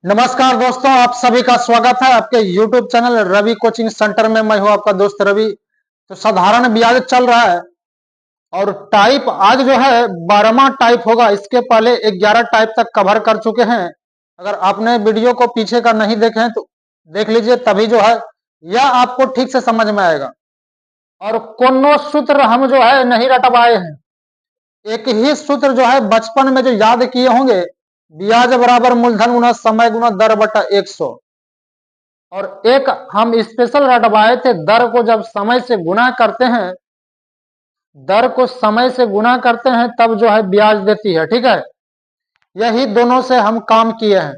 नमस्कार दोस्तों, आप सभी का स्वागत है आपके YouTube channel Ravi coaching centre में। मैं हूं आपका दोस्त रवि। तो साधारण ब्याज चल रहा है और टाइप आज जो है 12वां टाइप होगा। इसके पहले 11 टाइप तक कवर कर चुके हैं। अगर आपने वीडियो को पीछे का नहीं देखे हैं तो देख लीजिए, तभी जो है यह आपको ठीक से समझ में आएगा। और कोनो सूत्र हम जो है नहीं रटवाए हैं, एक ही सूत्र जो है बचपन में जो याद किए होंगे, ब्याज बराबर मूलधन गुना समय गुना दर बटा 100। और एक हम स्पेशल रटवाए थे, दर को जब समय से गुना करते हैं, दर को समय से गुना करते हैं तब जो है ब्याज देती है। ठीक है, यही दोनों से हम काम किए हैं।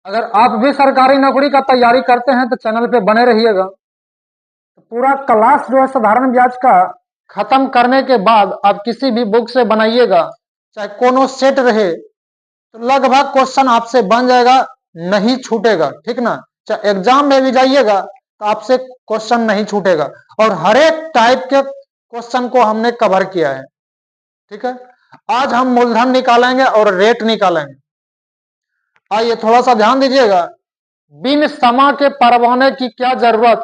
अगर आप भी सरकारी नौकरी का तैयारी करते हैं तो चैनल पे बने रहिएगा। तो पूरा क्लास जो है साधारण ब्याज का खत्म करने के बाद आप किसी भी बुक से बनाइएगा, चाहे कोनो सेट रहे, तो लगभग क्वेश्चन आपसे बन जाएगा, नहीं छूटेगा। ठीक ना, चाहे एग्जाम में भी जाइएगा तो आपसे क्वेश्चन नहीं छूटेगा। और हर एक टाइप के क्वेश्चन को हमने कवर किया है। ठीक है, आज हम मूलधन निकालेंगे और रेट निकालेंगे। आइए थोड़ा सा ध्यान दीजिएगा। बिन समा के परवाने की क्या जरूरत,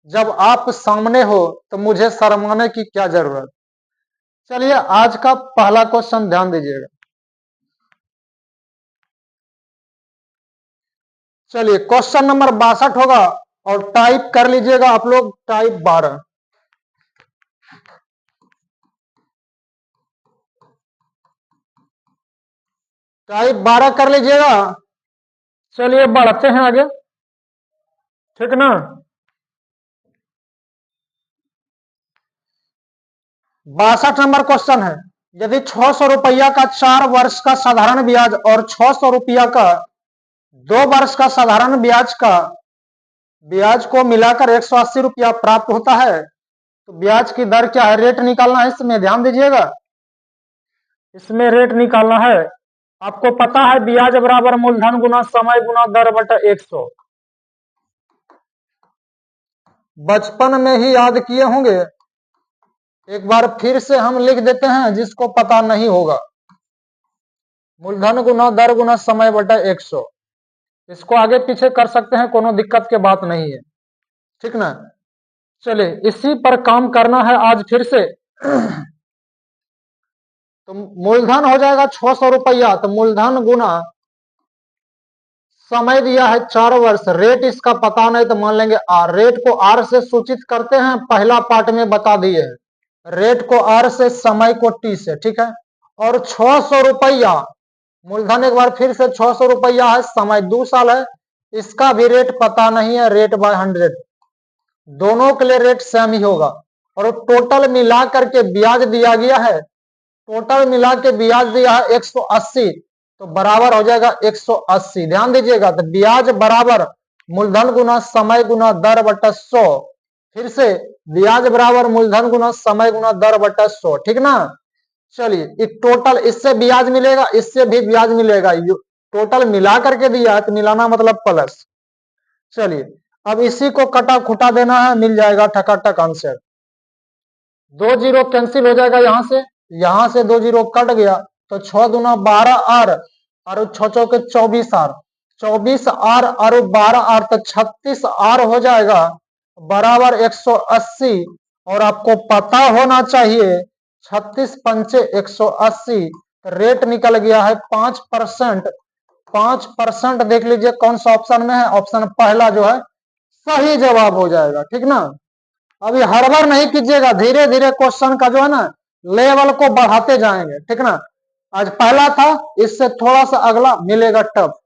जब आप सामने हो तो मुझे शर्माने की क्या जरूरत। चलिए आज का पहला क्वेश्चन ध्यान दीजिएगा। चलिए क्वेश्चन नंबर 62 होगा और टाइप कर लीजिएगा आप लोग, टाइप 12। टाइप 12 कर लीजिएगा। चलिए बढ़ते हैं आगे। ठीक ना, 62 नंबर क्वेश्चन है। यदि 600 रुपया का 4 वर्ष का साधारण ब्याज और 600 रुपया का 2 वर्ष का साधारण ब्याज को मिलाकर 180 रुपया प्राप्त होता है, तो ब्याज की दर क्या है, रेट निकालना है। इसमें ध्यान दीजिएगा, इसमें रेट निकालना है। आपको पता है ब्याज बराबर मूलधन गुना समय गुना दर बटा 100। बचपन में ही याद किए होंगे, एक बार फिर से हम लिख देते हैं जिसको पता नहीं होगा। मूलधन गुना दर गुना समय बटा 100, इसको आगे पीछे कर सकते हैं, कोनो दिक्कत की बात नहीं है। ठीक ना, चलिए इसी पर काम करना है आज फिर से। तो मूलधन हो जाएगा 600 रुपया, तो मूलधन गुना समय दिया है 4 वर्ष, रेट इसका पता नहीं तो मान लेंगे आर। रेट को आर से सूचित करते हैं, पहला पार्ट में बता दिए हैं। रेट को आर से, समय को टी से। ठीक है, और 600 रुपया मूलधन, एक बार फिर से 600 रुपया है, समय 2 साल है, इसका भी रेट पता नहीं है, रेट बाय 100। दोनों के लिए रेट सेम ही होगा। और टोटल मिला करके ब्याज दिया गया है, टोटल मिला के ब्याज दिया है 180, तो बराबर हो जाएगा 180। ध्यान दीजिएगा, तो ब्याज बराबर मूलधन गुना समय गुना दर बटा 100। फिर से ब्याज बराबर मूलधन गुना समय गुना दर बटा 100। ठीक ना, चलिए टोटल, इससे ब्याज मिलेगा, इससे भी ब्याज मिलेगा, टोटल मिला करके दिया है तो मिलाना मतलब प्लस। चलिए अब इसी को कटा खुटा देना है, मिल जाएगा ठकाठक आंसर। 2 जीरो कैंसिल हो जाएगा, यहां से 2 जीरो कट गया, तो 6 दूना 12 आर और 6 चौके 24 आर, 24 आर और 12 आर, तो 36 आर हो जाएगा बराबर 180। और आपको पता होना चाहिए 36 पंचे 180, रेट निकल गया है 5%। 5% देख लीजिए कौन सा ऑप्शन में है, ऑप्शन पहला जो है सही जवाब हो जाएगा। ठीक ना, अभी हड़बड़ नहीं कीजिएगा, धीरे धीरे क्वेश्चन का जो है ना लेवल को बढ़ाते जाएंगे। ठीक ना, आज पहला था, इससे थोड़ा सा अगला मिलेगा टफ।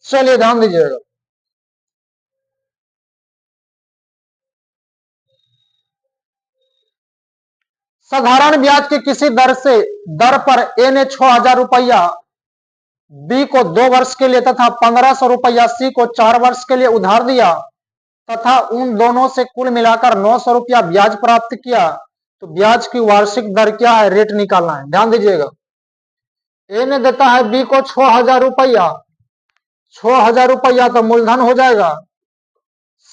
चलिए ध्यान दीजिएगा। साधारण ब्याज की किसी दर पर ए ने 6000 रुपया बी को 2 वर्ष के लिए तथा 1500 रुपया सी को 4 वर्ष के लिए उधार दिया तथा उन दोनों से कुल मिलाकर 900 रुपया ब्याज प्राप्त किया, तो ब्याज की वार्षिक दर क्या है, रेट निकालना है। ध्यान दीजिएगा, ए ने देता है बी को 6000 रुपया, 6000 रुपया तो मूलधन हो जाएगा,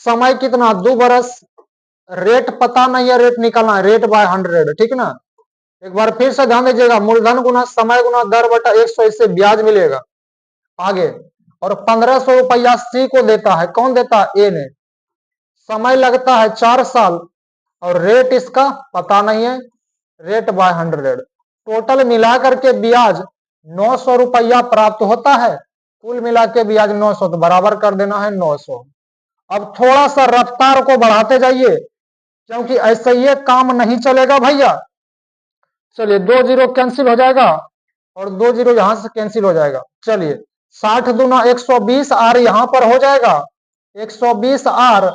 समय कितना 2 वर्ष, रेट पता नहीं है, रेट निकालना है, रेट बाय 100। ठीक ना, एक बार फिर से ध्यान दीजिएगा, मूलधन गुना समय गुना दर बटा 100, इससे ब्याज मिलेगा। आगे, और 1500 रुपया सी को देता है। कौन देता है? ए ने। समय लगता है 4 साल और रेट इसका पता नहीं है, रेट बाय 100। टोटल मिलाकर के ब्याज 900 रुपया प्राप्त होता है। कुल मिला के ब्याज 900, तो बराबर कर देना है 900। अब थोड़ा सा रफ्तार को बढ़ाते जाइए, क्योंकि ऐसे ये काम नहीं चलेगा भैया। चलिए 2 जीरो कैंसिल हो जाएगा और 2 जीरो यहां से कैंसिल हो जाएगा। चलिए 60 दूना 120 आर यहां पर हो जाएगा, 120 आर,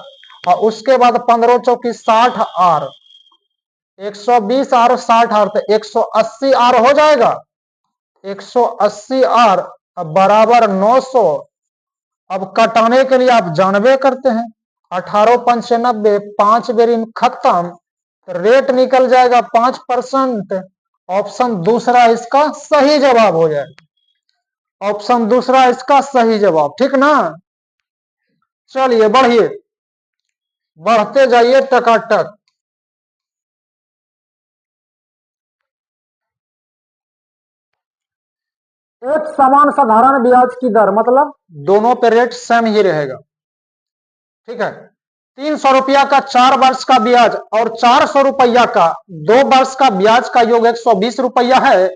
और उसके बाद 15 चौकी 60 आर, 120 आर 60 आर, तो 180 आर हो जाएगा। 180 आर बराबर 900। अब कटाने के लिए आप जानबे करते हैं, 18 पंचे 90, 5 बेरी खत्म, रेट निकल जाएगा 5%। ऑप्शन दूसरा इसका सही जवाब हो जाएगा। ऑप्शन दूसरा इसका सही जवाब, ठीक ना। चलिए बढ़िए, बढ़ते जाइए टकाटक। एक समान साधारण ब्याज की दर, मतलब दोनों पे रेट सेम ही रहेगा, ठीक है। 300 रुपया का 4 वर्ष का ब्याज और 400 रुपया का 2 वर्ष का ब्याज का योग 120 रुपया है,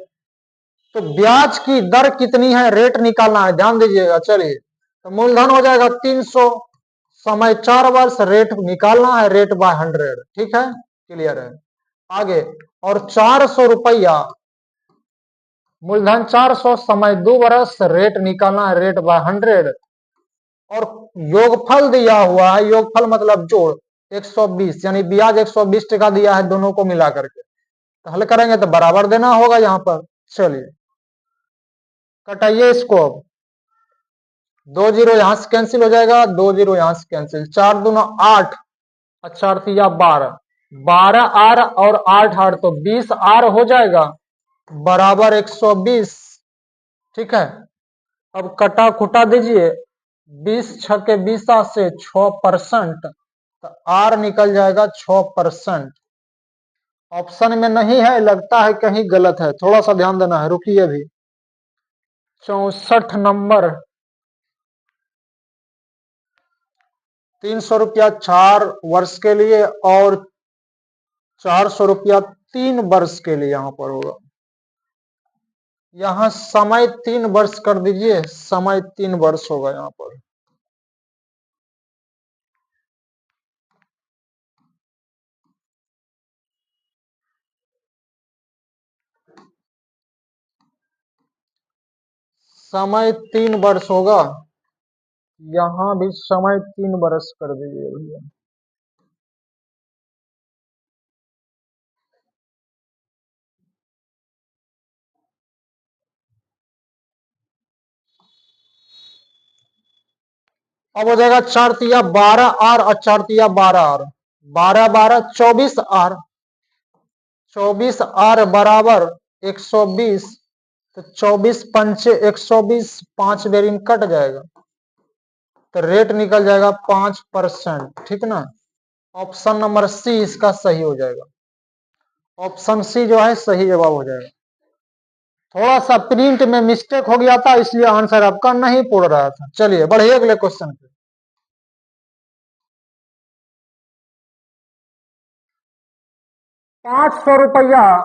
तो ब्याज की दर कितनी है, रेट निकालना है, ध्यान दीजिएगा। चलिए, तो मूलधन हो जाएगा 300, समय 4 वर्ष, रेट निकालना है, रेट बाय 100, ठीक है, क्लियर है। आगे, और 400 रुपया, मूलधन 400, समय 2 वर्ष, रेट निकालना है, रेट बाय 100, और योगफल दिया हुआ है, योगफल मतलब जोड़ 120, यानी ब्याज 120 टका दिया है दोनों को मिला करके, तो हल करेंगे तो बराबर देना होगा यहाँ पर। चलिए कटाइए इसको। अब 2 जीरो यहां से कैंसिल हो जाएगा, 2 जीरो यहां से कैंसिल, 4 दूना 8, अच्छा 12, 12 आर और 8 आर, तो 20 आर हो जाएगा, बराबर 120, ठीक है। अब कटा खुटा दीजिए, 20 छके 20 से 6%, तो आर निकल जाएगा 6%। ऑप्शन में नहीं है, लगता है कहीं गलत है, थोड़ा सा ध्यान देना है, रुकिए अभी। 64 नंबर, 300 रुपया 4 वर्ष के लिए और 400 रुपया 3 वर्ष के लिए यहां पर होगा। यहां समय 3 वर्ष कर दीजिए, समय 3 वर्ष होगा यहां पर। समय 3 वर्ष होगा, यहां भी समय 3 वर्ष कर दीजिए भैया। अब हो जाएगा 4 तिया 12 आर और 4 तिया 12 आर, 12 12 24 आर, 24 आर बराबर 120, तो 24 पंचे 120, 5 बेरी में कट जाएगा, तो रेट निकल जाएगा 5%, ठीक ना। ऑप्शन नंबर सी इसका सही हो जाएगा। ऑप्शन सी जो है सही जवाब हो जाएगा। थोड़ा सा प्रिंट में मिस्टेक हो गया था, इसलिए आंसर आपका नहीं पूरा रहा था। चलिए बढ़िए अगले क्वेश्चन पे। 500 रुपया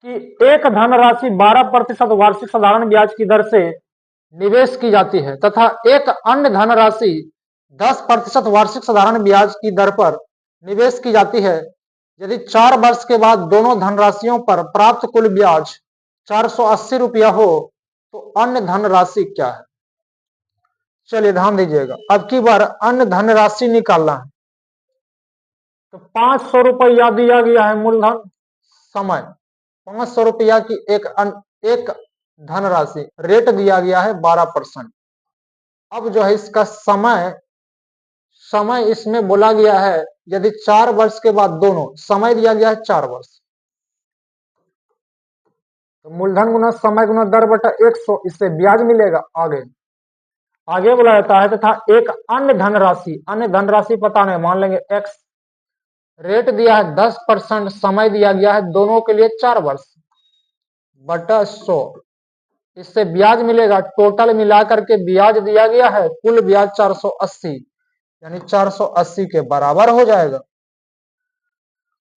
की एक धनराशि 12% वार्षिक साधारण ब्याज की दर से निवेश की जाती है तथा एक अन्य धनराशि 10% वार्षिक साधारण ब्याज की दर पर निवेश की जाती है। यदि 4 वर्ष के बाद दोनों धनराशियों पर प्राप्त कुल ब्याज 480 रुपया हो, तो अन्य धनराशि क्या है। चलिए ध्यान दीजिएगा, अब की बार अन्य धनराशि निकालना है, तो 500 रुपया दिया गया है मूलधन, समय 500 रुपया की एक धनराशि, रेट दिया गया है 12%। अब जो है इसका समय, समय इसमें बोला गया है यदि 4 वर्ष के बाद दोनों, समय दिया गया है 4 वर्ष, तो मूलधन गुना समय गुना दर बटा 100, इससे ब्याज मिलेगा। आगे आगे बोला जाता है तथा एक अन्य धनराशि, अन्य धनराशि पता नहीं, मान लेंगे एक्स, रेट दिया है 10%, समय दिया गया है दोनों के लिए 4 वर्ष, बटा 100, इससे ब्याज मिलेगा। टोटल मिलाकर के ब्याज दिया गया है, कुल ब्याज 480, यानी 480 के बराबर हो जाएगा।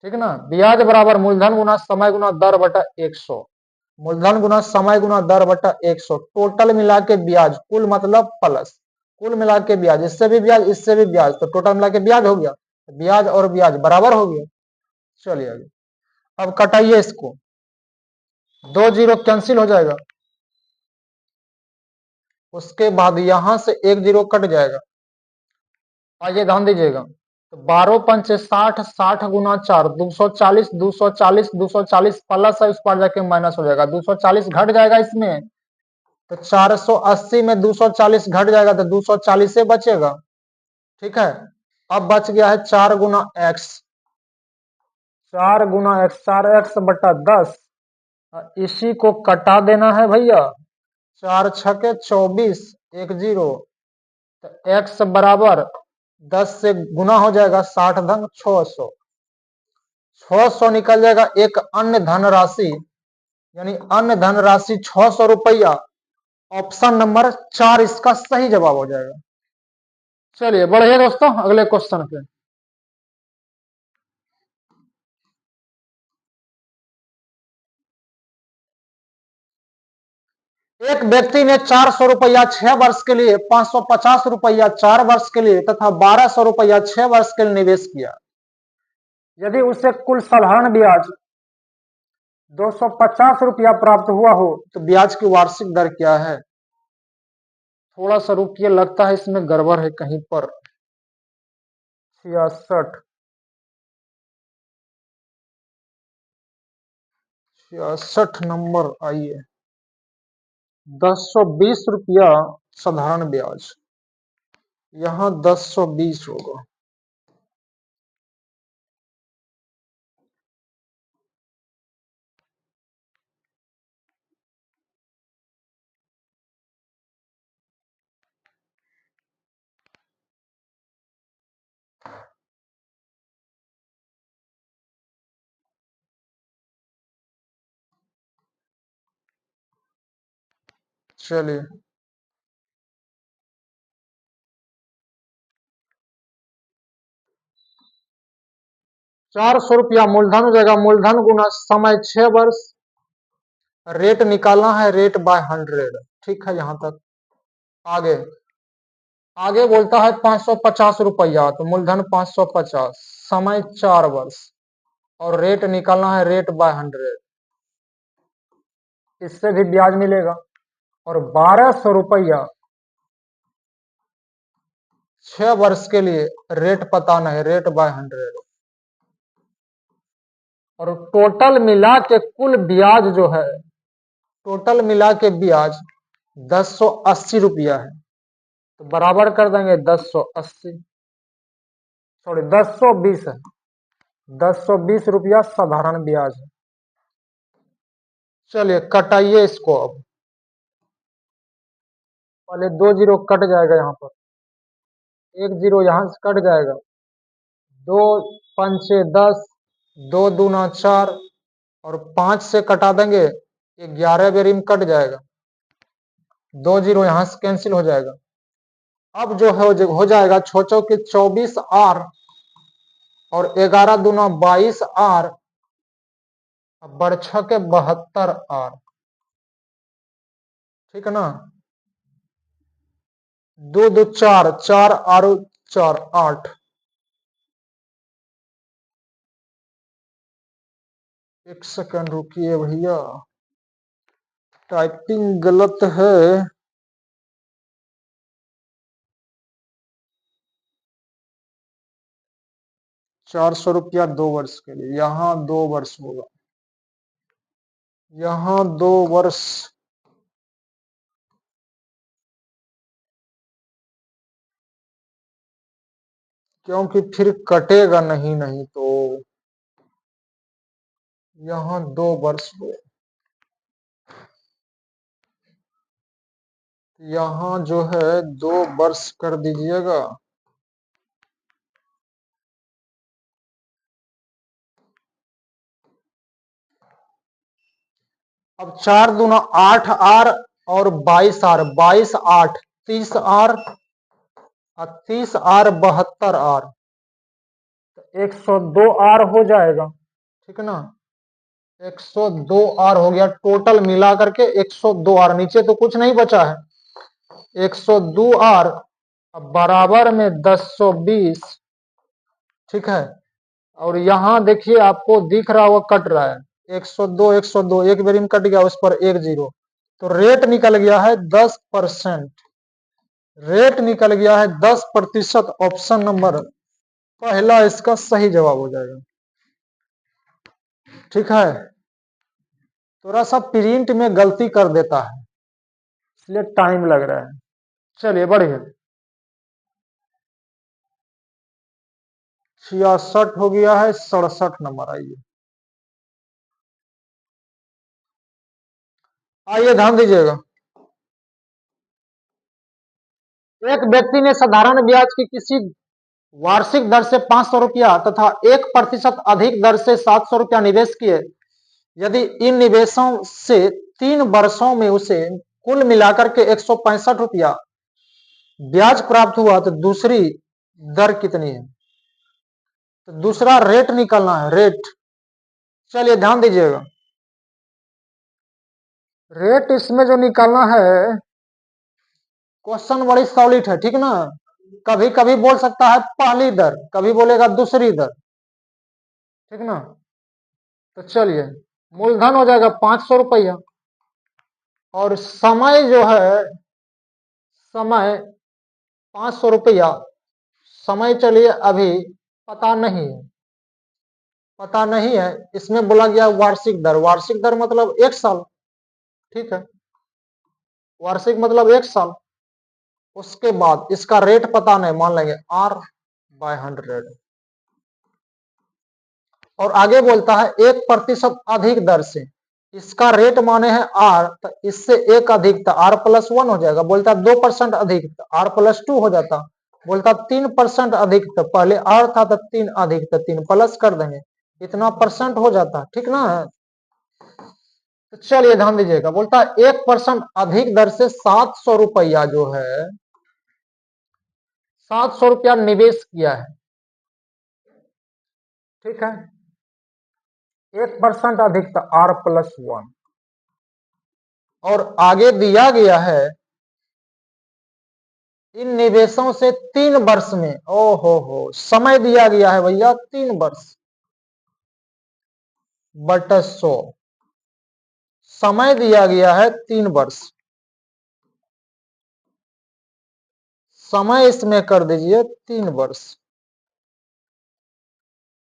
ठीक ना, ब्याज बराबर मूलधन गुना समय गुना दर बटा 100, मूलधन गुना समय गुना दर बटा 100। टोटल मिला के ब्याज, कुल मतलब प्लस, कुल मिला के ब्याज, इससे भी ब्याज इससे भी ब्याज, तो टोटल मिला के ब्याज हो गया, ब्याज और ब्याज बराबर हो गया। चलिए आगे, अब कटाइए इसको, 2 जीरो कैंसिल हो जाएगा, उसके बाद यहां से 1 जीरो कट जाएगा। आइए ध्यान दीजिएगा, तो 12 पंचे 60, 60 गुना 4 240, 240, 240 प्लस है, उस पर जाके माइनस हो जाएगा, 240 घट जाएगा इसमें, तो 480 में 240 घट जाएगा तो 240 से बचेगा। ठीक है, अब बच गया है 4 गुना एक्स, 4 गुना एक्स, 4x बटा 10, इसी को कटा देना है भैया, 4 छके 24, 1 जीरो, तो एक्स बराबर 10 से गुना हो जाएगा, 60 धन 600, 600 निकल जाएगा। एक अन्य धनराशि, यानी अन्य धनराशि 600 रुपया, ऑप्शन नंबर 4 इसका सही जवाब हो जाएगा। चलिए बढ़िए दोस्तों, अगले क्वेश्चन पे। एक व्यक्ति ने 400 रुपया 6 वर्ष के लिए, 550 रुपया 4 वर्ष के लिए तथा 1200 रुपया 6 वर्ष के लिए निवेश किया। यदि उसे कुल साधारण ब्याज 250 रुपया प्राप्त हुआ हो तो ब्याज की वार्षिक दर क्या है? थोड़ा सा रुकिए, लगता है इसमें गड़बड़ है कहीं पर। 66, 66 नंबर, आइए, 1020 रुपया साधारण ब्याज, यहाँ 1020 होगा। चलिए, 400 रुपया मूलधन हो जाएगा, मूलधन गुना समय 6 वर्ष, रेट निकालना है, रेट बाय 100। ठीक है, यहां तक। आगे आगे बोलता है 550 रुपया, तो मूलधन 550, समय 4 वर्ष, और रेट निकालना है, रेट बाय 100, इससे भी ब्याज मिलेगा। और 1200 रुपया 6 वर्ष के लिए, रेट पता नहीं, रेट बाय 100, और टोटल मिला के कुल ब्याज जो है, टोटल मिला के ब्याज 1080 रुपया है, तो बराबर कर देंगे 1080, सॉरी 1020 है, 1020 रुपया साधारण ब्याज है। चलिए कटाइए इसको, अब पहले 2 जीरो कट जाएगा, यहाँ पर 1 जीरो यहाँ से कट जाएगा, 2 पंचे 10, 2 दूना 4, और 5 से कटा देंगे, 11 बेरी में कट जाएगा, 2 जीरो यहाँ से कैंसिल हो जाएगा। अब जो है हो जाएगा 6 चौके 24 आर, और 11 दूना 22 आर, बरछा के 72 आर। ठीक है ना, 2 2 4, 4 आर 4 8। एक सेकंड रुकिए भैया, टाइपिंग गलत है। 400 रुपया 2 वर्ष के लिए, यहाँ 2 वर्ष होगा, यहाँ 2 वर्ष, क्योंकि फिर कटेगा नहीं, नहीं तो यहाँ 2 वर्ष हो, यहाँ जो है 2 वर्ष कर दीजिएगा। अब 4 दूना 8 आर, और 22R, 22 8 30R, 30R 72R, 102R हो जाएगा, ठीक है ना। 102R हो गया, टोटल मिला करके 102R, नीचे तो कुछ नहीं बचा है। 102R बराबर में 1020, ठीक है। और यहां देखिए आपको दिख रहा होगा कट रहा है, 102 102 एक बेरी में कट गया, उस पर 1 0, तो रेट निकल गया है 10%। रेट निकल गया है 10%। ऑप्शन नंबर पहला इसका सही जवाब हो जाएगा, ठीक है। थोड़ा सा प्रिंट में गलती कर देता है, इसलिए टाइम लग रहा है। चलिए बढ़िए, 66 हो गया है, 67 नंबर। आइए ध्यान दीजिएगा। एक व्यक्ति ने साधारण ब्याज की किसी वार्षिक दर से 500 रुपया तथा 1% अधिक दर से 700 रुपया निवेश किए। यदि इन निवेशों से 3 वर्षों में उसे कुल मिलाकर के 165 रुपया ब्याज प्राप्त हुआ तो दूसरी दर कितनी है? तो दूसरा रेट निकालना है, रेट। चलिए ध्यान दीजिएगा, रेट इसमें जो निकालना है, क्वेश्चन बड़ी सॉलिड है, ठीक ना। कभी कभी बोल सकता है पहली दर, कभी बोलेगा दूसरी दर, ठीक ना। तो चलिए, मूलधन हो जाएगा 500 रुपया, और समय जो है, समय 500 रुपया, समय चलिए अभी पता नहीं है, पता नहीं है। इसमें बोला गया वार्षिक दर, वार्षिक दर मतलब 1 साल, ठीक है, वार्षिक मतलब 1 साल। उसके बाद इसका रेट पता नहीं, मान लेंगे R/100, और आगे बोलता है 1% अधिक दर से, इसका रेट माने हैं R, तो इससे एक अधिक था R+1 हो जाएगा। बोलता 2% अधिक तो R+2 हो जाता। बोलता 3% अधिक, तो पहले R था तो 3 अधिक, तो 3 प्लस कर देंगे, इतना परसेंट हो जाता, ठीक ना। तो चलिए ध्यान दीजिएगा, बोलता 1% अधिक दर से 700 रुपया जो है, 700 रुपया निवेश किया है, ठीक है। 1% अधिक तो R+1, और आगे दिया गया है इन निवेशों से 3 वर्ष में, ओ हो, समय दिया गया है भैया 3 वर्ष बटा 100, समय दिया गया है 3 वर्ष, समय इसमें कर दीजिए 3 वर्ष,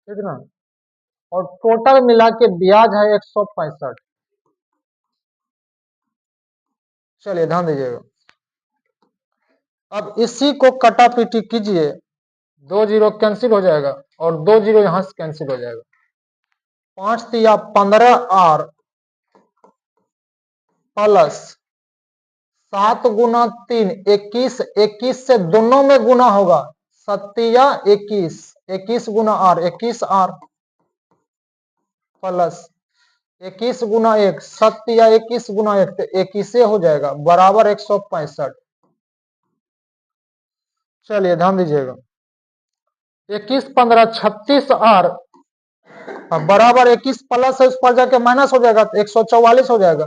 ठीक ना। और टोटल मिला के ब्याज है 165। चलिए ध्यान दीजिएगा, अब इसी को कटा पीटी कीजिए, 2 0 कैंसिल हो जाएगा, और 2 0 यहां से कैंसिल हो जाएगा। 5 तिया 15R प्लस 7 गुना 3 21, 21 से दोनों में गुना होगा, 7 21, 21 गुना R 21R प्लस 21 गुना 1 7 21 गुना 1 तो 21 हो जाएगा, बराबर 165। चलिए ध्यान दीजिएगा, 21 15 36R बराबर 21 प्लस है, उस पर जाके माइनस हो जाएगा तो 144 हो जाएगा।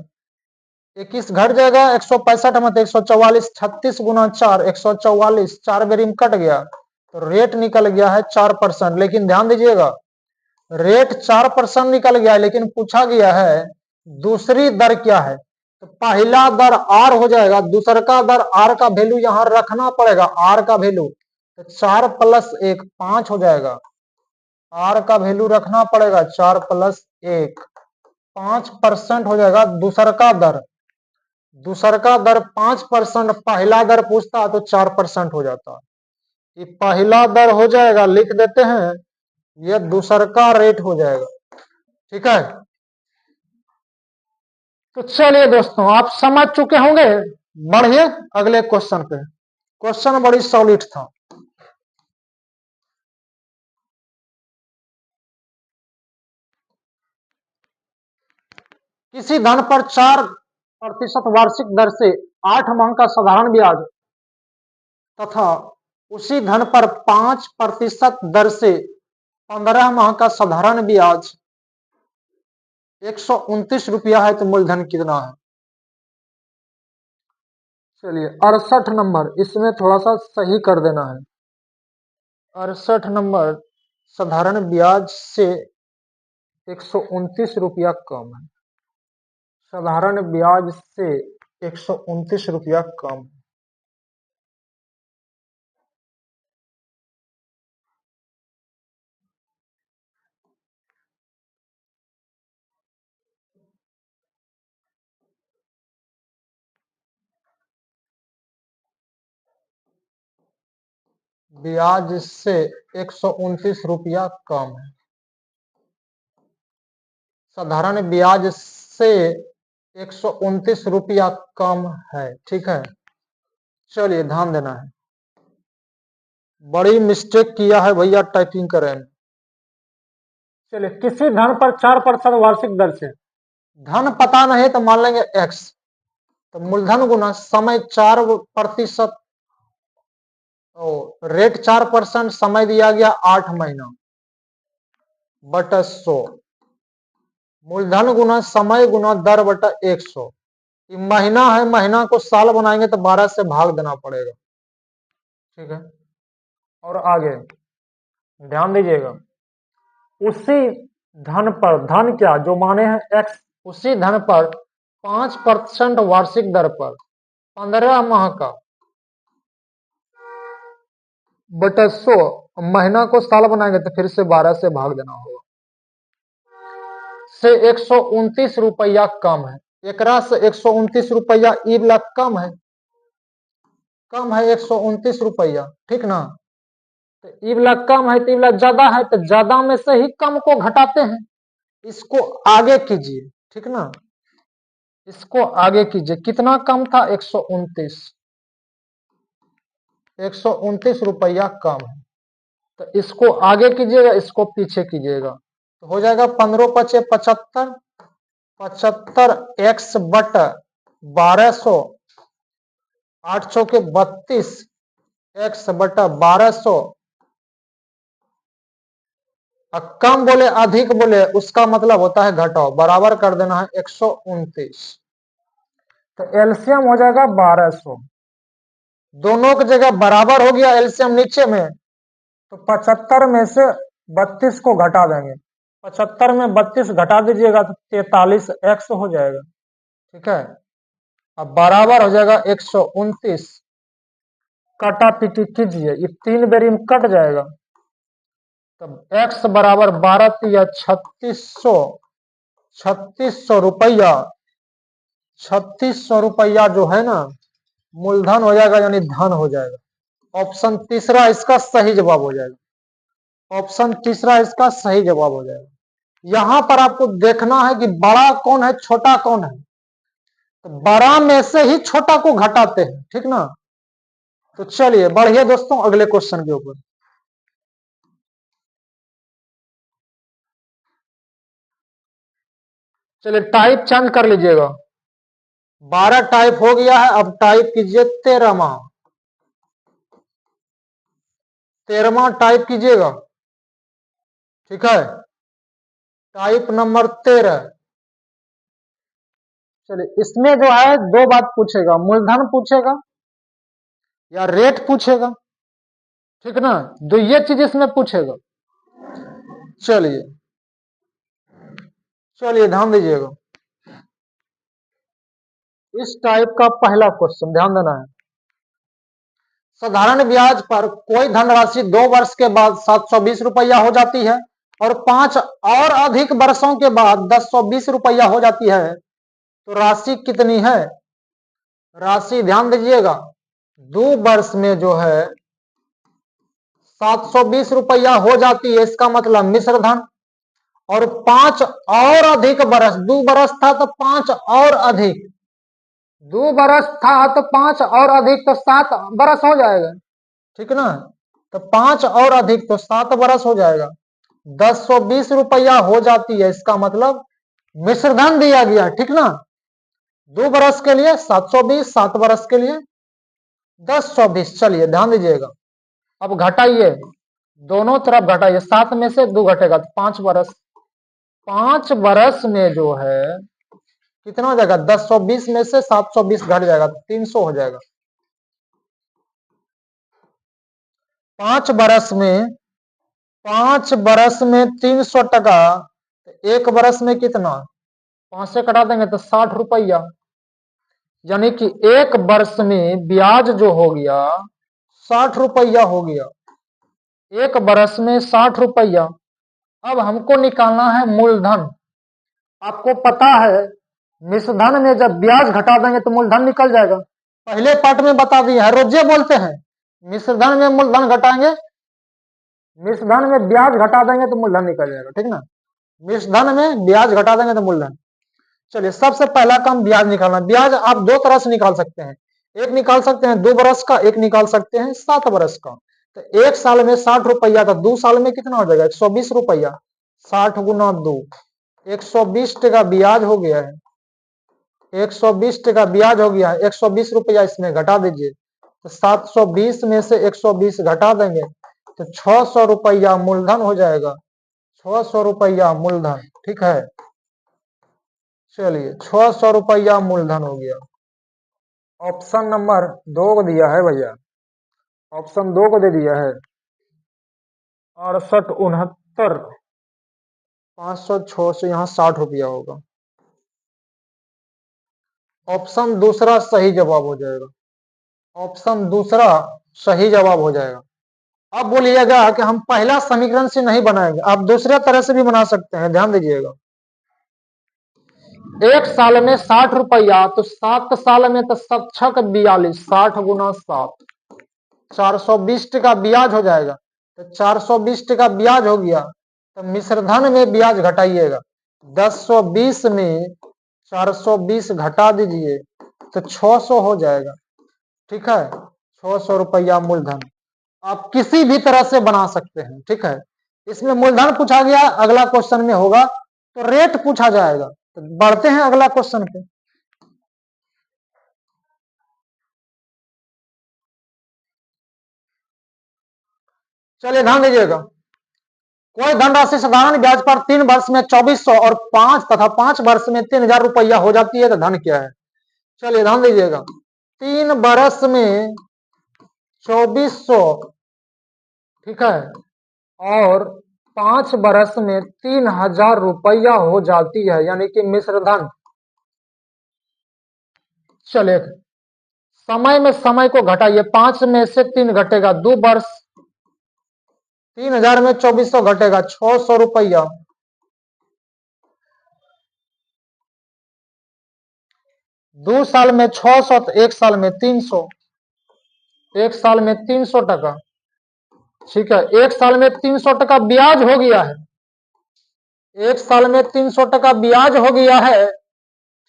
21 घट जाएगा, 165 में 144, 36 गुना 4 144, 4 बेरी में कट गया, तो रेट निकल गया है 4%। लेकिन ध्यान दीजिएगा, रेट 4% निकल गया है, लेकिन पूछा गया है दूसरी दर क्या है। तो पहला दर R हो जाएगा, दूसरा का दर R का वैल्यू यहां रखना पड़ेगा, R का वैल्यू, तो 4 + 1 5 हो जाएगा, R का वैल्यू रखना पड़ेगा 4 + 1 5% हो जाएगा। दूसरा का दर, दूसरा का दर 5%, पहला दर पूछता तो 4% हो जाता। ये पहला दर हो जाएगा, लिख देते हैं, ये दूसरा का रेट हो जाएगा, ठीक है। तो चलिए दोस्तों, आप समझ चुके होंगे, बढ़िए अगले क्वेश्चन पे। क्वेश्चन बड़ी सॉलिड था। किसी धन पर 4 प्रतिशत वार्षिक दर से 8 माह का साधारण ब्याज तथा उसी धन पर 5% दर से 15 माह का साधारण ब्याज 129 रुपया है। तो मूलधन कितना है? चलिए 68 नंबर, इसमें थोड़ा सा सही कर देना है। 68 नंबर, साधारण ब्याज से 129 रुपया कम है। साधारण ब्याज से 129 रुपया कम। ब्याज से 129 रुपया कम है। साधारण ब्याज से 129 रुपया कम है। ठीक है, चलिए ध्यान देना है। बड़ी मिस्टेक किया है भैया टाइपिंग करें। चलिए, किसी धन पर 4% वार्षिक दर से, धन पता नहीं तो मान लेंगे x, तो मूलधन गुना समय 4%, रेट 4%, समय दिया गया 8 महीना बटा 100, मूलधन गुना समय गुना दर बटा 100। महीना है, महीना को साल बनाएंगे तो 12 से भाग देना पड़ेगा। ठीक है, और आगे ध्यान दीजिएगा। उसी धन पर, धन क्या जो माने हैं x, उसी धन पर 5% वार्षिक दर पर 15 माह का बटा 100, महीना को साल बनाएंगे तो फिर से 12 से भाग देना होगा। से 129 रुपया कम है। एकरा से 129 रुपया ई वाला कम है, कम है 129 रुपया। ठीक ना, तो ई वाला कम है तो ई वाला ज्यादा है, तो ज्यादा में से ही कम को घटाते हैं। इसको आगे कीजिए। ठीक ना, इसको आगे कीजिए। कितना कम था? 129, 129 रुपया कम है। तो इसको आगे कीजिएगा, इसको पीछे कीजिएगा, तो हो जाएगा 15 पचे 75, 75 x बट 1200, 8 चौके 32, x बटा 1200। कम बोले अधिक बोले उसका मतलब होता है घटाओ, बराबर कर देना है 129। तो एलसीएम हो जाएगा 1200, दोनों की जगह बराबर हो गया एलसीएम नीचे में, तो 75 में से 32 को घटा देंगे। 75 में 32 घटा दीजिएगा तो 43 x हो जाएगा। ठीक है, अब बराबर हो जाएगा 129। काटा पीटी कीजिए, ये 3 बेरी में कट जाएगा, तब x बराबर 12 या 3600, 3600 रुपया, 3600 रुपया जो है ना मूलधन हो जाएगा, यानी धन हो जाएगा। ऑप्शन तीसरा इसका सही जवाब हो जाएगा। ऑप्शन तीसरा इसका सही जवाब हो जाएगा। यहां पर आपको देखना है कि बड़ा कौन है छोटा कौन है, तो बड़ा में से ही छोटा को घटाते हैं। ठीक ना, तो चलिए बढ़िए दोस्तों, अगले क्वेश्चन के ऊपर। चलिए टाइप चेंज कर लीजिएगा। 12 टाइप हो गया है, अब टाइप कीजिए 13वां, 13वां टाइप कीजिएगा। ठीक है, टाइप नंबर 13। चलिए इसमें जो है दो बात पूछेगा, मूलधन पूछेगा या रेट पूछेगा। ठीक ना, दो ये चीज इसमें पूछेगा। चलिए चलिए ध्यान दीजिएगा। इस टाइप का पहला क्वेश्चन ध्यान देना है। साधारण ब्याज पर कोई धनराशि 2 वर्ष के बाद 720 रुपया हो जाती है और 5 और अधिक वर्षों के बाद 1020 रुपया हो जाती है, तो राशि कितनी है? राशि ध्यान दीजिएगा, 2 वर्ष में जो है 720 रुपया हो जाती है, इसका मतलब मिश्र धन। और 5 और अधिक बरस, 2 बरस था तो 5 और अधिक, 2 बरस था तो 5 और अधिक तो 7 बरस हो जाएगा। ठीक ना, तो 5 और अधिक तो 7 बरस हो जाएगा। 1020 रुपया हो जाती है, इसका मतलब मिश्रधन दिया गया। ठीक ना, 2 बरस के लिए 720, 7 बरस के लिए 1020। चलिए ध्यान दीजिएगा, अब घटाइए, दोनों तरफ घटाइए, 7 में से 2 घटेगा तो 5 बरस। 5 बरस में जो है कितना हो जाएगा, 1020 में से 720 घट जाएगा तो 300 हो जाएगा। 5 बरस में 300 टका, एक बरस में कितना, 5 से कटा देंगे तो 60 रुपया, यानी कि एक वर्ष में ब्याज जो हो गया 60 रुपया हो गया, एक बरस में 60 रुपया। अब हमको निकालना है मूलधन। आपको पता है मिश्रधन में जब ब्याज घटा देंगे तो मूलधन निकल जाएगा, पहले पार्ट में बता दिए हैं, रोजे बोलते हैं मिश्रधन में मूलधन घटाएंगे, मिश्रधन में ब्याज घटा देंगे तो मूलधन निकल जाएगा, ठीक ना, मिश्रधन में ब्याज घटा देंगे तो मूलधन। चलिए सबसे पहला काम ब्याज निकालना। ब्याज आप 2 तरह से निकाल सकते हैं, एक निकाल सकते हैं 2 बरस का, एक निकाल सकते हैं 7 बरस का। तो 1 साल में 60 रुपया था, 2 साल में कितना हो जाएगा 120 रुपया, 60 गुना 2, 120 टका ब्याज हो गया है, 120 टका ब्याज हो गया है, 120 रुपया इसमें घटा दीजिए तो 720 में से 120 घटा देंगे तो 600 रुपया मूलधन हो जाएगा, 600 रुपया मूलधन, ठीक है। चलिए 600 रुपया मूलधन हो गया। ऑप्शन नंबर 2 को दिया है भैया, ऑप्शन 2 को दे दिया है 68 69 500 600, यहाँ 60 रुपया होगा। ऑप्शन दूसरा सही जवाब हो जाएगा, ऑप्शन दूसरा सही जवाब हो जाएगा। अब बोलिएगा कि हम पहला समीकरण से नहीं बनाएंगे, आप दूसरे तरह से भी बना सकते हैं, ध्यान दीजिएगा। एक साल में 60 रुपया तो 7 साल में तो 7 छक 42, 60 गुना 7, 420 टका ब्याज हो जाएगा। तो 420 टका ब्याज हो गया तो मिश्रधन में ब्याज घटाइएगा, 1020 में 420 घटा दीजिए तो 600 हो जाएगा, ठीक है। 600 रुपया मूलधन आप किसी भी तरह से बना सकते हैं, ठीक है। इसमें मूलधन पूछा गया, अगला क्वेश्चन में होगा तो रेट पूछा जाएगा। तो बढ़ते हैं अगला क्वेश्चन पे। चलिए ध्यान दीजिएगा, कोई धनराशि साधारण ब्याज पर 3 वर्ष में 2400 और 5 तथा 5 वर्ष में 3000 रुपया हो जाती है तो धन क्या है। चलिए ध्यान दीजिएगा, 3 वर्ष में 2400, ठीक है, और 5 वर्ष में 3000 रुपया हो जाती है, यानी कि मिश्रधन। चलिए समय में समय को घटाइए, 5 में से 3 घटेगा 2 वर्ष, 3000 में 2400 घटेगा 600 रुपया, 2 साल में 600 तो 1 साल में 300, 1 साल में 300 टका, ठीक है। 1 साल में 300 टका ब्याज हो गया है, 1 साल में 300 टका ब्याज हो गया है,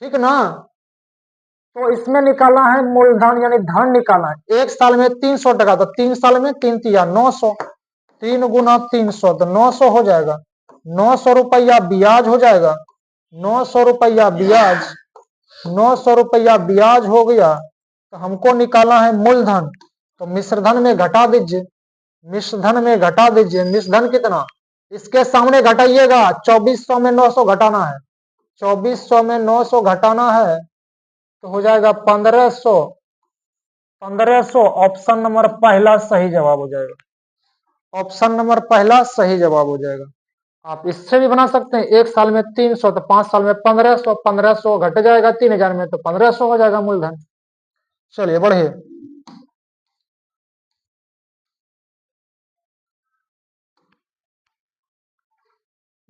ठीक ना। तो इसमें निकालना है मूलधन, यानी धन निकालना है। 1 साल में 300 टका तो 3 साल में 3 तिया 900, 3 गुना 300 तो 900 हो जाएगा, 900 रुपया ब्याज हो जाएगा, 900 रुपया ब्याज, 900 रुपया ब्याज हो गया। तो हमको निकालना है मूलधन, तो मिश्रधन में घटा दीजिए, मिश्रधन में घटा दीजिए, मिश्रधन कितना, इसके सामने घटाइएगा, 2400 में 900 घटाना है, 2400 में 900 घटाना है तो हो जाएगा 1500, 1500। ऑप्शन नंबर पहला सही जवाब हो जाएगा, ऑप्शन नंबर पहला सही जवाब हो जाएगा। आप इससे भी बना सकते हैं, 1 साल में 300 तो 5 साल में 1500, 1500 घट जाएगा 3000 में तो 1500 हो जाएगा मूलधन। चलिए बढ़िए,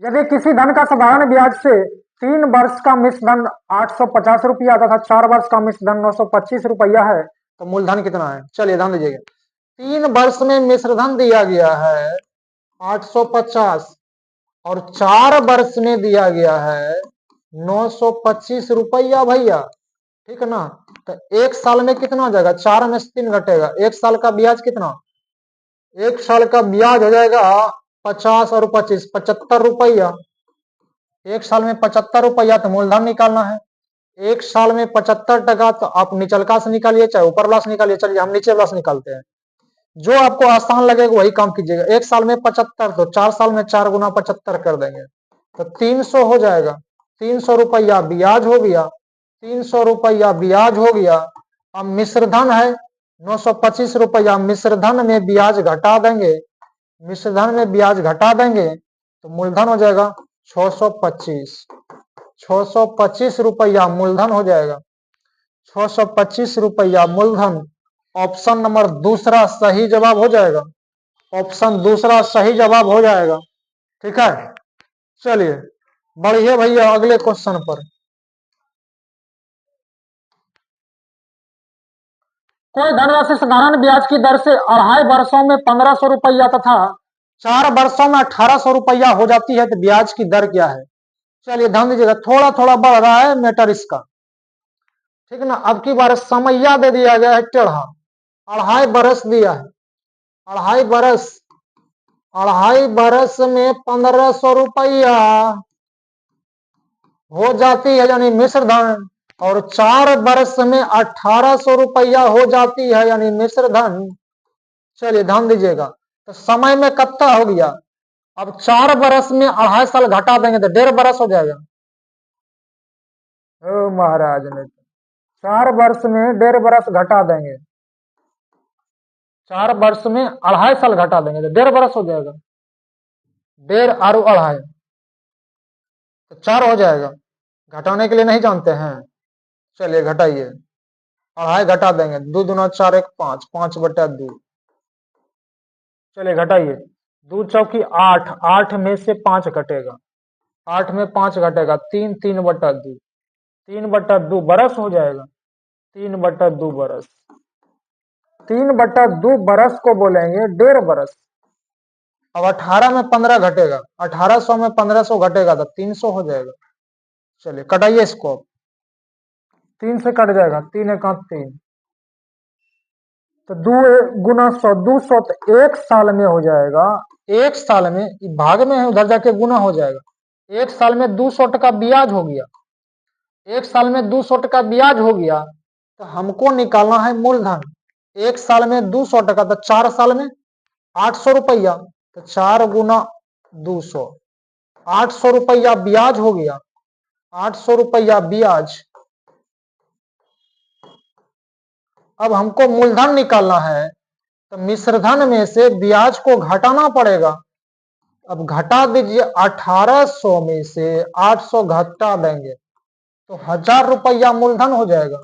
यदि किसी धन का साधारण ब्याज से 3 वर्ष का मिश्रधन 850 रुपया तथा 4 वर्ष का मिश्रधन 925 रुपया है तो मूलधन कितना है। चलिए ध्यान दीजिएगा, 3 वर्ष में मिश्रधन दिया गया है 850 और 4 वर्ष में दिया गया है 925 रुपया भैया, ठीक है ना। तो 1 साल में कितना हो जाएगा, 4 में से 3 घटेगा, 1 साल का ब्याज कितना, 1 साल का ब्याज हो जाएगा 50 और 25 75 रुपया, 1 साल में 75 रुपया तो मूलधन निकालना है। एक साल में 75%, तो आप निचलका से निकालिए चाहे ऊपर वाला से निकालिए। चलिए हम नीचे वाला से निकालते हैं, जो आपको आसान लगेगा वही काम कीजिएगा। एक साल में 75, तो 4 साल में 4 गुना 75 कर देंगे, तो 300 हो जाएगा। 300 रुपया ब्याज हो गया, 300 रुपया ब्याज हो गया। अब मिश्रधन है 925 रुपया, मिश्रधन में ब्याज घटा देंगे, मिश्रधन में ब्याज घटा देंगे तो मूलधन हो जाएगा 625। 625 रुपया मूलधन हो जाएगा, 625 रुपया मूलधन। ऑप्शन नंबर दूसरा सही जवाब हो जाएगा, ऑप्शन दूसरा सही जवाब हो जाएगा। ठीक है, चलिए बढ़िए भैया अगले क्वेश्चन पर। कोई धनराशि साधारण ब्याज की दर से 2.5 वर्षों में 1500 रुपया तथा 4 वर्षों में 1800 रुपया हो जाती है, तो ब्याज की दर क्या है? चलिए ध्यान दीजिएगा, थोड़ा थोड़ा बढ़ रहा है मैटर इसका, ठीक ना। अब की बार समैया दे दिया गया है टेढ़ा, 2.5 बरस दिया है, 2.5 बरस, 2.5 बरस में 1500 रुपया हो जाती है यानी मिश्र धन, और 4 वर्ष में 1800 रुपया हो जाती है यानी मिश्र धन। चलिए ध्यान दीजिएगा, तो समय में कितना हो गया? अब 4 बरस में 2.5 साल घटा देंगे तो 1.5 बरस हो जाएगा। ओ महाराज ने 4 वर्ष में 1.5 बरस घटा देंगे, 4 वर्ष में 2.5 साल घटा देंगे तो 1.5 बरस हो जाएगा। 1.5 और 2.5 तो 4 हो जाएगा। घटाने के लिए नहीं जानते हैं, चलिए घटाइए, 2.5 घटा देंगे, 2 दूना 4 1 5, 5/2। चलिए घटाइए, 2 चौकी 8, 8 में से 5 घटेगा, 8 में 5 घटेगा, 3, 3/2, 3/2 बरस हो जाएगा, 3/2 बरस, 3/2 बरस को बोलेंगे 1.5 बरस। अब 18 में 15 घटेगा, 1800 में 1500 घटेगा तो 300 हो जाएगा। चलिए कटाइए इसको, 3 से कट जाएगा, 3 1 3, तो 2 गुना 100, 200 तो 1 साल में हो जाएगा। 1 साल में भाग में है, उधर जाके गुना हो जाएगा। 1 साल में 200 टका ब्याज हो गया, 1 साल में 200 टका ब्याज हो गया, तो हमको निकालना है मूलधन। 1 साल में 200 टका, तो 4 साल में 800 रुपया, तो 4 गुना 200, 800 रुपया ब्याज हो गया, 800 रुपया ब्याज। अब हमको मूलधन निकालना है, तो मिश्रधन में से ब्याज को घटाना पड़ेगा। अब घटा दीजिए, 1800 में से 800 घटा देंगे तो 1000 रुपया मूलधन हो जाएगा।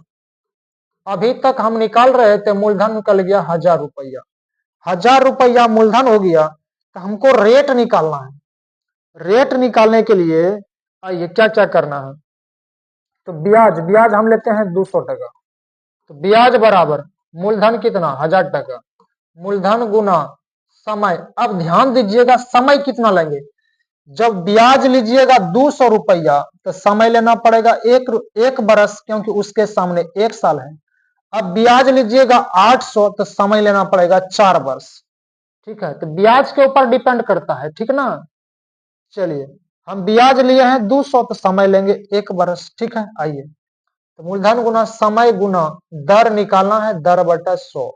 अभी तक हम निकाल रहे थे, मूलधन निकल गया 1000 रुपया, 1000 रुपया मूलधन हो गया। तो हमको रेट निकालना है। रेट निकालने के लिए आइए क्या क्या करना है, तो ब्याज, ब्याज हम लेते हैं 200 टका, तो ब्याज बराबर मूलधन कितना 1000 टका, मूलधन गुना समय। अब ध्यान दीजिएगा समय कितना लेंगे, जब ब्याज लीजिएगा 200 रुपया तो समय लेना पड़ेगा 1 बरस, क्योंकि उसके सामने 1 साल है। अब ब्याज लीजिएगा 800 तो समय लेना पड़ेगा 4 वर्ष। ठीक है, तो ब्याज के ऊपर डिपेंड करता है, ठीक ना। चलिए हम ब्याज लिए हैं 200 तो समय लेंगे 1 बरस। ठीक है, आइए, तो मूलधन गुना समय गुना दर निकालना है, दर बटा 100।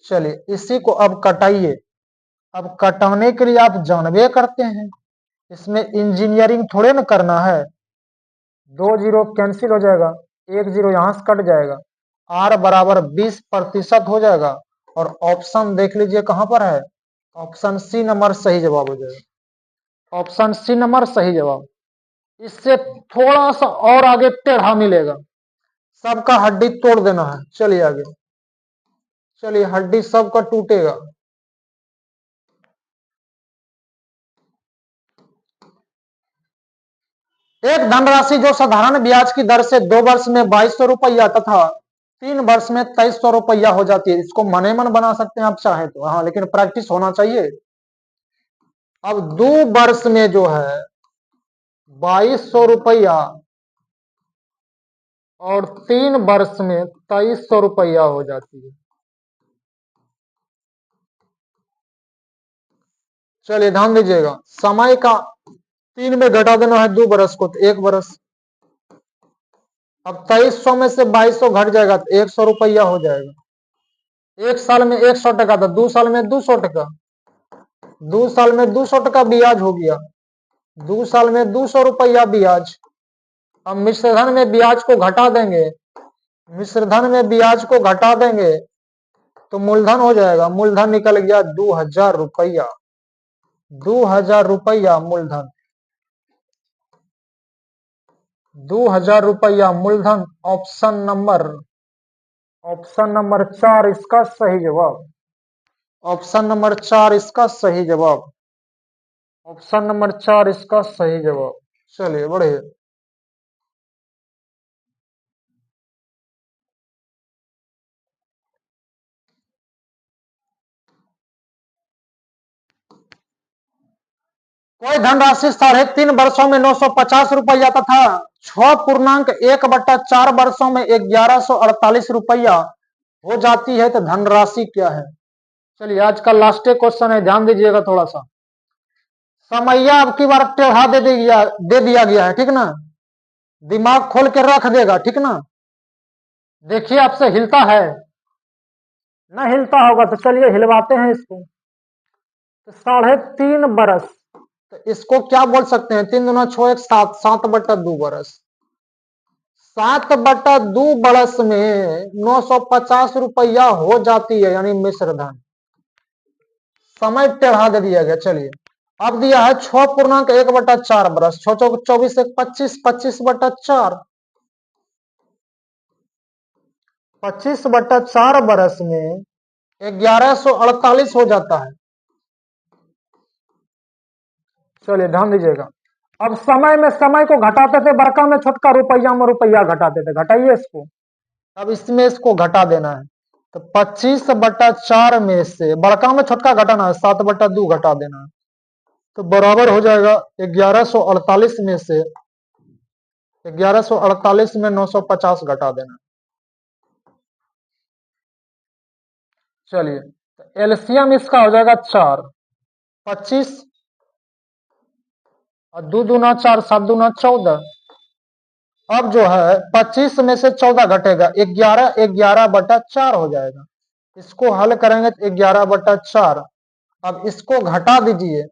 चलिए इसी को अब कटाइए। अब कटाने के लिए आप जानबे करते हैं, इसमें इंजीनियरिंग थोड़े ना करना है। 2 जीरो कैंसिल हो जाएगा, 1 जीरो यहां से कट जाएगा, आर बराबर 20% हो जाएगा। और ऑप्शन देख लीजिए कहां पर है, ऑप्शन सी नंबर सही जवाब हो जाएगा, ऑप्शन सी नंबर सही जवाब। इससे थोड़ा सा और आगे टेढ़ा मिलेगा, सबका हड्डी तोड़ देना है। चलिए आगे, चलिए हड्डी सबका टूटेगा। एक धनराशि जो साधारण ब्याज की दर से 2 वर्ष में 2200 रुपया तथा 3 वर्ष में 2300 रुपया हो जाती है, इसको मने मन बना सकते हैं आप चाहे तो, हाँ लेकिन प्रैक्टिस होना चाहिए। अब 2 वर्ष में जो है 2200 रुपया और 3 वर्ष में 2300 रुपया हो जाती है। चलिए ध्यान दीजिएगा, समय का 3 में घटा देना है 2 बरस को, तो 1 बरस, अब 2300 में से 2200 घट जाएगा तो 100 रुपया हो जाएगा। एक साल में 100 टका था, 2 साल में 200 टका, 2 साल में 200 टका ब्याज हो गया, 2 साल में 200 रुपया ब्याज। अब मिश्रधन में ब्याज को घटा देंगे, मिश्रधन में ब्याज को घटा देंगे तो मूलधन हो जाएगा। मूलधन निकल गया 2000 रुपया, 2000 रुपया मूलधन, 2000 रुपया मूलधन। ऑप्शन नंबर 4 इसका सही जवाब, ऑप्शन नंबर 4 इसका सही जवाब, ऑप्शन नंबर 4 इसका सही जवाब। चलिए बढ़िए। कोई धनराशि 3.5 वर्षों में 950 रुपया तथा 6.1/4 वर्षों में 1148 रुपया हो जाती है तो धनराशि क्या है? चलिए आज का लास्ट क्वेश्चन है, ध्यान दीजिएगा थोड़ा सा। समैया अब की बार टेढ़ा दे दिया गया है, ठीक ना, दिमाग खोल के रख देगा, ठीक ना। देखिए आपसे हिलता है, ना हिलता होगा तो चलिए हिलवाते हैं इसको। तो 3.5 बरस, तो इसको क्या बोल सकते हैं? 3 दूना 6 1 7, 7/2 बरस, 7/2 बरस में 950 रुपया हो जाती है, यानी मिश्रधन। समय टेढ़ा दे दिया गया। चलिए अब दिया है 6.1/4 बरस, 6 चौक 24 1 25, 25/4, 25/4 बरस में 1148 हो जाता है। चलिए ध्यान दीजिएगा। अब समय में समय को घटाते थे, बड़का में छोटका, रुपया में रुपया घटाते थे, घटाइए इसको। अब इसमें इसको घटा देना है, तो 25/4 में से बड़का में छोटका घटाना है, 7/2 घटा देना है, तो बराबर हो जाएगा 1148 में से 1148 में 950 घटा देना। चलिए तो एलसीएम इसका हो जाएगा 4, 25 और 2 दूना 4, 7 दूना 14। अब जो है 25 में से 14 घटेगा, 11/4 हो जाएगा। इसको हल करेंगे तो 11/4। अब इसको घटा दीजिए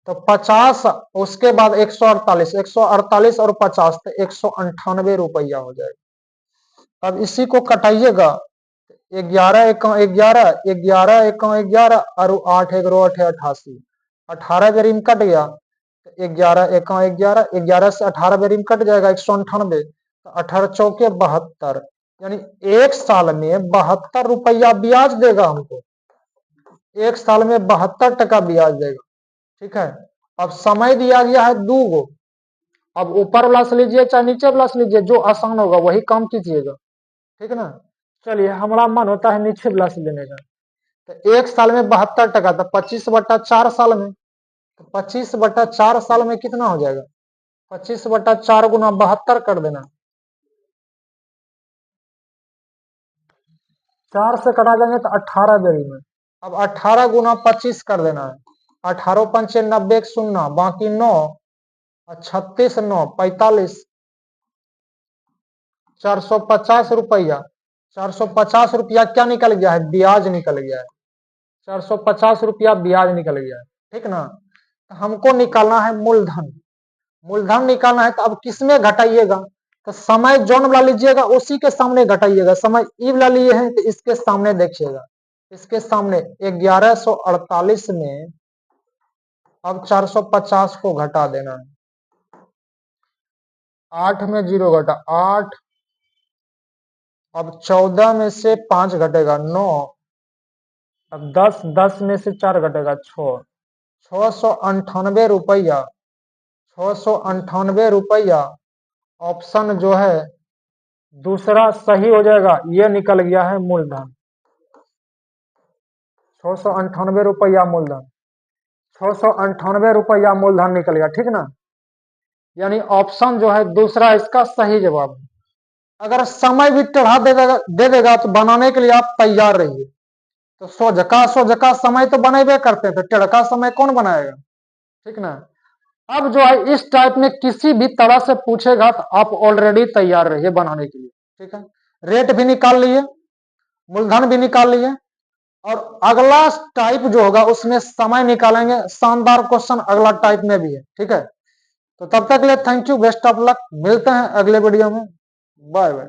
तो 50, उसके बाद 148, 148 और 50 तो 198 रुपया हो जाएगा। अब इसी को कटाइएगा, 11 1 11, 11 1 11 और 8 1 8 88, 18 बेरिम कट गया, 11 1 11, 11 से 18 बेरिम कट जाएगा, 198, 18 चौके 72, यानी एक साल में 72 रुपया ब्याज देगा हमको, एक साल में 72 टका ब्याज देगा, ठीक है। अब समय दिया गया है 2 गो, अब ऊपर वाला से लीजिए चाहे नीचे वाला से लीजिए, जो आसान होगा वही काम कीजिएगा, ठीक ना। चलिए हमारा मन होता है नीचे वाला से लेने का, तो एक साल में 72 टका, तो 25/4 साल में, तो 25/4 साल में कितना हो जाएगा? 25/4 गुना 72 कर देना, 4 से कटा जाएंगे तो 18 बेरी में। अब 18 गुना 25 कर देना है, 18 पंचे 90 0, बाकी 9, 36 9 45, 450 रुपया, 450 रुपया क्या निकल गया है? ब्याज निकल गया है, 450 रुपया ब्याज निकल गया है, ठीक ना। हमको निकालना है मूलधन, मूलधन निकालना है तो अब किसमें घटाइएगा? तो समय जोन वाला लीजिएगा उसी के सामने घटाइएगा, समय ई वाला लिए हैं तो इसके सामने देखिएगा, इसके सामने 1148 में अब 450 को घटा देना है, 8 में 0 घटा 8, अब 14 में से 5 घटेगा 9, अब 10 में से 4 घटेगा 6, 698 रुपया, 698 रुपया ऑप्शन जो है दूसरा सही हो जाएगा, ये निकल गया है मूलधन, 698 रुपया मूलधन, 698 रुपया मूलधन निकल गया, ठीक ना। यानी ऑप्शन जो है दूसरा इसका सही जवाब है। अगर समय भी टेढ़ा दे देगा तो बनाने के लिए आप तैयार रहिए, तो सोझका समय तो बनेबे करते हैं, तो टेढ़का समय कौन बनाएगा, ठीक ना। अब जो है इस टाइप में किसी भी तरह से पूछेगा तो आप ऑलरेडी तैयार रहिए बनाने के लिए, ठीक है। रेट भी निकाल लिए, मूलधन भी निकाल लिए, और अगला टाइप जो होगा उसमें समय निकालेंगे। शानदार क्वेश्चन अगला टाइप में भी है, ठीक है। तो तब तक के लिए thank you, best of luck, मिलते हैं अगले वीडियो में, बाय बाय।